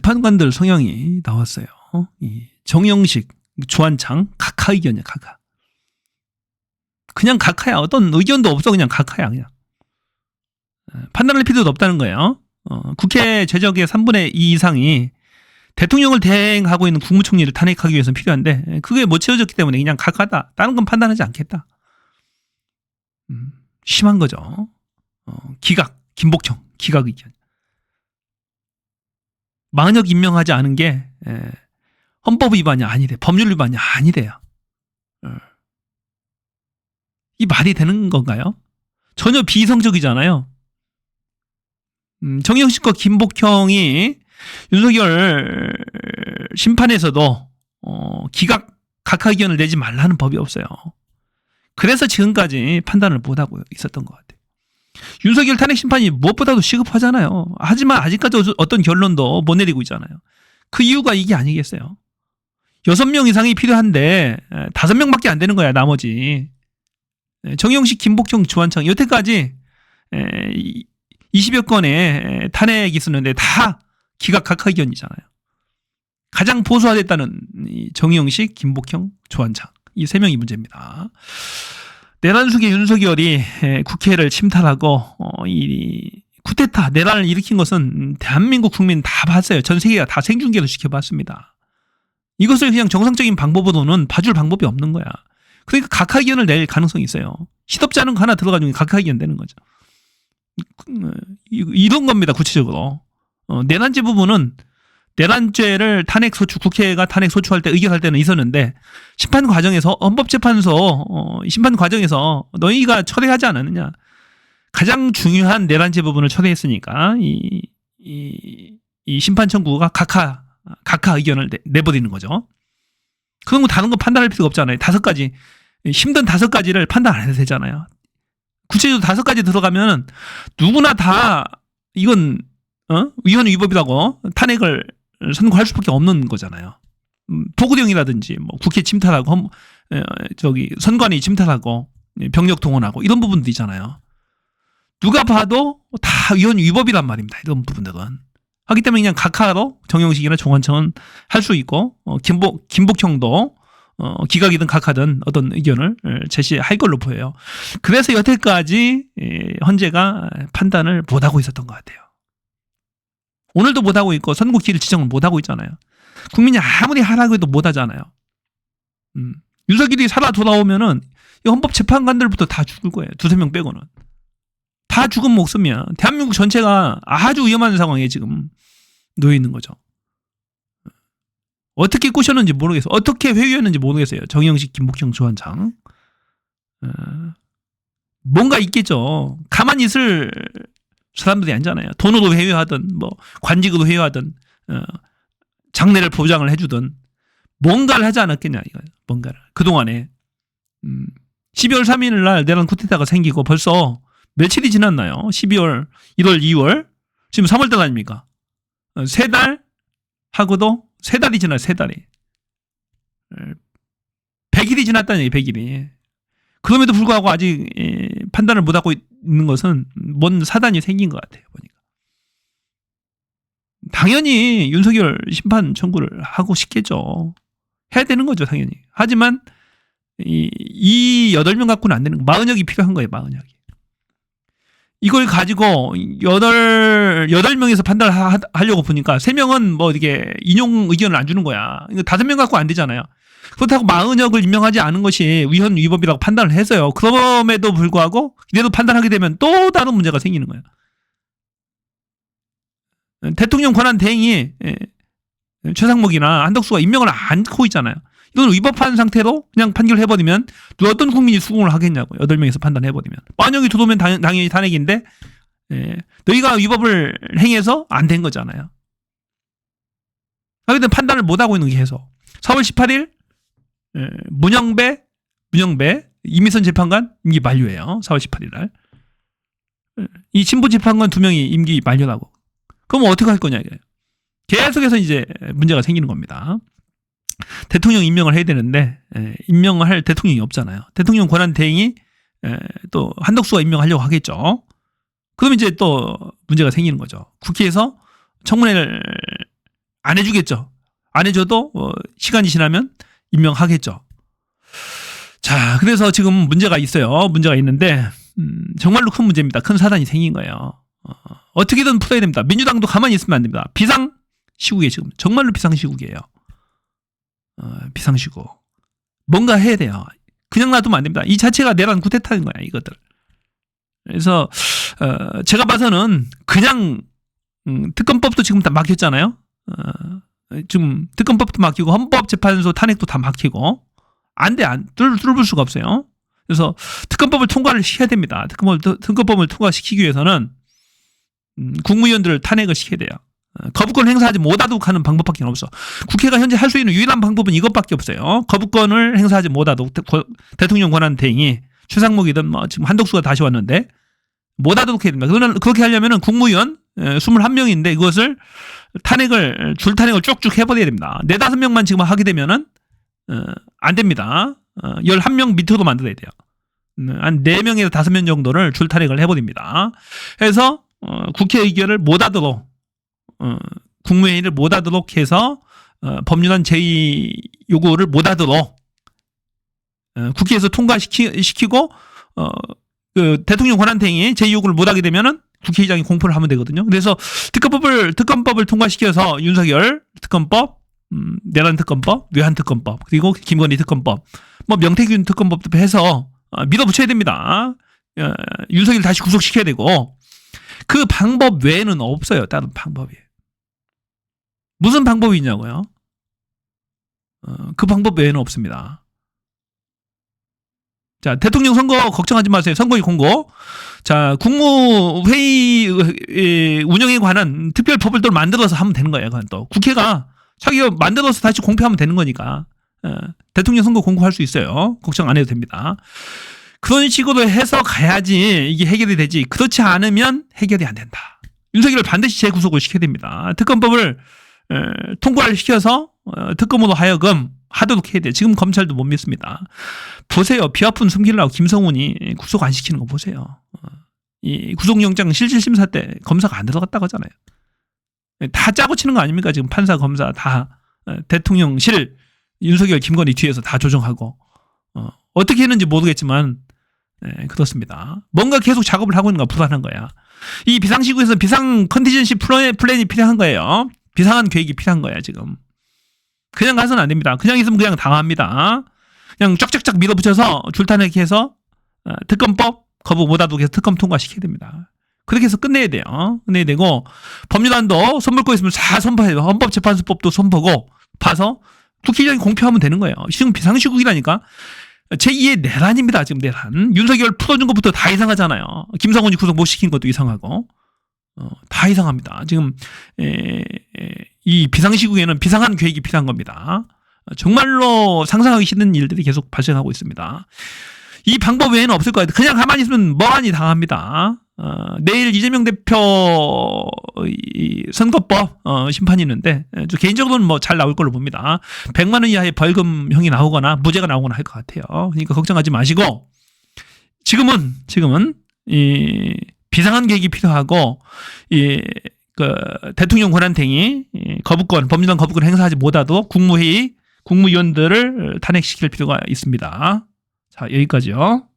재판관들 성향이 나왔어요. 이 정영식, 주한창, 각하 의견이야, 각하. 그냥 각하야. 어떤 의견도 없어. 그냥 각하야, 그냥. 판단할 필요도 없다는 거예요. 국회 제적의 3분의 2 이상이 대통령을 대행하고 있는 국무총리를 탄핵하기 위해서는 필요한데 그게 못 채워졌기 때문에 그냥 각하다. 다른 건 판단하지 않겠다. 심한 거죠. 기각, 김복청, 기각 의견. 만약 임명하지 않은 게 헌법 위반이 아니래. 법률 위반이 아니래요. 이 말이 되는 건가요? 전혀 비이성적이잖아요. 정영식과 김복형이 윤석열 심판에서도 기각 각하 의견을 내지 말라는 법이 없어요. 그래서 지금까지 판단을 못하고 있었던 것 같아요. 윤석열 탄핵 심판이 무엇보다도 시급하잖아요. 하지만 아직까지 어떤 결론도 못 내리고 있잖아요. 그 이유가 이게 아니겠어요? 6명 이상이 필요한데 5명밖에 안 되는 거야, 나머지. 정영식, 김복형, 주한창 여태까지 20여 건의 탄핵이 있었는데 다 기각 각하 의견이잖아요. 가장 보수화됐다는 정영식, 김복형, 주한창 이 3명이 문제입니다. 내란숙의 윤석열이 국회를 침탈하고 이 쿠데타 내란을 일으킨 것은 대한민국 국민 다 봤어요. 전 세계가 다 생중계도 시켜봤습니다. 이것을 그냥 정상적인 방법으로는 봐줄 방법이 없는 거야. 그러니까 각하 의견을 낼 가능성이 있어요. 시덥지 않은 거 하나 들어가지고 각하 의견 되는 거죠. 이런 겁니다. 구체적으로. 내란죄 부분은 내란죄를 탄핵 소추, 국회가 탄핵 소추할 때 의결할 때는 있었는데 심판 과정에서 헌법재판소 심판 과정에서 너희가 철회하지 않았느냐. 가장 중요한 내란죄 부분을 철회했으니까 이 심판 청구가 각하 의견을 내버리는 거죠. 그런 거 다른 거 판단할 필요가 없잖아요. 5가지 힘든 5가지를 판단 안 해도 되잖아요. 구체적으로 5가지 들어가면 누구나 다 이건 위헌 위법이라고 탄핵을 선고할 수밖에 없는 거잖아요. 포구령이라든지 뭐 국회 침탈하고 선관위 침탈하고 병력 동원하고 이런 부분도 있잖아요. 누가 봐도 다 위헌 위법이란 말입니다. 이런 부분들은. 하기 때문에 그냥 각하로 정영식이나 정한청은 할 수 있고 김복형도 기각이든 각하든 어떤 의견을 제시할 걸로 보여요. 그래서 여태까지 헌재가 판단을 못하고 있었던 것 같아요. 오늘도 못하고 있고 선고기일 지정을 못하고 있잖아요. 국민이 아무리 하라고 해도 못하잖아요. 윤석열이 살아 돌아오면은 이 헌법재판관들부터 다 죽을 거예요. 2-3명 빼고는. 다 죽은 목숨이야. 대한민국 전체가 아주 위험한 상황에 지금 놓여 있는 거죠. 어떻게 꼬셨는지 모르겠어요. 어떻게 회유했는지 모르겠어요. 정영식, 김복형, 주한창. 뭔가 있겠죠. 가만히 있을 사람들이 아니잖아요. 돈으로 회유하든 뭐 관직으로 회유하든 장례를 보장을 해주든 뭔가를 하지 않았겠냐 이거예요. 뭔가를. 그동안에 12월 3일 날 내란 쿠데타가 생기고 벌써 며칠이 지났나요? 12월, 1월, 2월 지금 3월달 아닙니까? 3달 하고도 3달이 지나요. 3달이 100일이 지났다는 얘기예요. 100일이. 그럼에도 불구하고 아직 판단을 못하고 있는 것은 뭔 사단이 생긴 것 같아요. 보니까. 당연히 윤석열 심판 청구를 하고 싶겠죠. 해야 되는 거죠. 당연히. 하지만 이 8명 갖고는 안 되는 거. 40억이 필요한 거예요. 40억이. 이걸 가지고 8명에서 판단을 하려고 보니까 3명은 뭐 이렇게 인용 의견을 안 주는 거야. 5명 갖고 안 되잖아요. 그렇다고 40억을 임명하지 않은 것이 위헌 위법이라고 판단을 해서요. 그럼에도 불구하고 이래도 판단하게 되면 또 다른 문제가 생기는 거예요. 대통령 권한 대행이 최상목이나 한덕수가 임명을 안 하고 있잖아요. 이건 위법한 상태로 그냥 판결해버리면 어떤 국민이 수긍을 하겠냐고요. 8명에서 판단해버리면. 만약에 들어오면 당연히 탄핵인데 너희가 위법을 행해서 안 된 거잖아요. 하여튼 판단을 못하고 있는 게 계속. 4월 18일 문영배 이미선 재판관 임기 만료예요. 4월 18일 날. 이 친부 재판관 2명이 임기 만료라고. 그럼 어떻게 할 거냐 이거예요. 계속해서 이제 문제가 생기는 겁니다. 대통령 임명을 해야 되는데 임명을 할 대통령이 없잖아요. 대통령 권한 대행이 또 한덕수가 임명하려고 하겠죠. 그럼 이제 또 문제가 생기는 거죠. 국회에서 청문회를 안 해주겠죠. 안 해줘도 시간이 지나면 임명하겠죠. 자, 그래서 지금 문제가 있어요. 문제가 있는데 정말로 큰 문제입니다. 큰 사단이 생긴 거예요. 어떻게든 풀어야 됩니다. 민주당도 가만히 있으면 안 됩니다. 비상시국이에요. 지금 정말로 비상시국이에요. 비상시국. 뭔가 해야 돼요. 그냥 놔두면 안 됩니다. 이 자체가 내란 쿠데타인 거야, 이것들. 그래서 제가 봐서는 그냥 특검법도 지금 다 막혔잖아요. 지금 특검법도 막히고 헌법재판소 탄핵도 다 막히고 안 돼, 뚫을 수가 없어요. 그래서 특검법을 통과를 시켜야 됩니다. 특검법을 통과시키기 위해서는 국무위원들을 탄핵을 시켜야 돼요. 거부권 행사하지 못하도록 하는 방법밖에 없어. 국회가 현재 할 수 있는 유일한 방법은 이것밖에 없어요. 거부권을 행사하지 못하도록 대통령 권한 대행이 최상목이든 뭐 지금 한덕수가 다시 왔는데 못하도록 해야 됩니다. 그렇게 하려면 국무위원 21명인데 그것을 줄 탄핵을 쭉쭉 해버려야 됩니다. 4, 5명만 지금 하게 되면은 안 됩니다. 11명 밑으로 만들어야 돼요. 한 4명에서 5명 정도를 줄 탄핵을 해버립니다. 그래서 국회 의결을 못하도록 국무회의를 못하도록 해서 법률안 제의 요구를 못하도록 국회에서 통과시키고 그 대통령 권한대행이 제의 요구를 못하게 되면은 국회의장이 공포를 하면 되거든요. 그래서 특검법을 통과시켜서 윤석열 특검법, 내란 특검법, 외환 특검법, 그리고 김건희 특검법, 뭐 명태균 특검법도 해서 밀어붙여야 됩니다. 윤석열 다시 구속시켜야 되고 그 방법 외에는 없어요. 다른 방법이. 무슨 방법이 있냐고요? 그 방법 외에는 없습니다. 자, 대통령 선거 걱정하지 마세요. 선거일 공고. 자, 국무회의 운영에 관한 특별법을 또 만들어서 하면 되는 거예요. 그건 또 국회가 자기가 만들어서 다시 공표하면 되는 거니까 대통령 선거 공고할 수 있어요. 걱정 안 해도 됩니다. 그런 식으로 해서 가야지 이게 해결이 되지. 그렇지 않으면 해결이 안 된다. 윤석열을 반드시 재구속을 시켜야 됩니다. 특검법을 통과를 시켜서 특검으로 하여금 하도록 해야 돼요. 지금 검찰도 못 믿습니다. 보세요. 비 아픈 숨기려고 김성훈이 구속 안 시키는 거 보세요. 이 구속영장 실질심사 때 검사가 안 들어갔다고 하잖아요. 다 짜고 치는 거 아닙니까? 지금 판사, 검사 다 대통령실, 윤석열, 김건희 뒤에서 다 조정하고 어떻게 했는지 모르겠지만 그렇습니다. 뭔가 계속 작업을 하고 있는 거 불안한 거야. 이 비상시국에서 비상 컨티전시 플랜이 필요한 거예요. 비상한 계획이 필요한 거야 지금. 그냥 가서는 안 됩니다. 그냥 있으면 그냥 당합니다. 그냥 쫙쫙쫙 밀어붙여서 줄탄핵해서 특검법 거부 못하도록 해서 특검 통과시켜야 됩니다. 그렇게 해서 끝내야 돼요. 끝내야 되고 법률안도 손볼 거 있으면 다 손봐야 돼요. 헌법재판소법도 손보고 봐서 국회의장이 공표하면 되는 거예요. 지금 비상시국이라니까. 제2의 내란입니다. 지금 내란. 윤석열 풀어준 것부터 다 이상하잖아요. 김성훈이 구속 못 시킨 것도 이상하고 다 이상합니다. 지금 이 비상시국에는 비상한 계획이 필요한 겁니다. 정말로 상상하기 싫은 일들이 계속 발생하고 있습니다. 이 방법 외에는 없을 거예요. 그냥 가만히 있으면 멍하니 당합니다. 내일 이재명 대표 선거법 심판이 있는데 개인적으로는 뭐 잘 나올 걸로 봅니다. 100만 원 이하의 벌금형이 나오거나 무죄가 나오거나 할 것 같아요. 그러니까 걱정하지 마시고 지금은 이 비상한 계획이 필요하고 그 대통령 권한대행이 법률안 거부권 행사하지 못하도록 국무회의 국무위원들을 탄핵시킬 필요가 있습니다. 자, 여기까지요.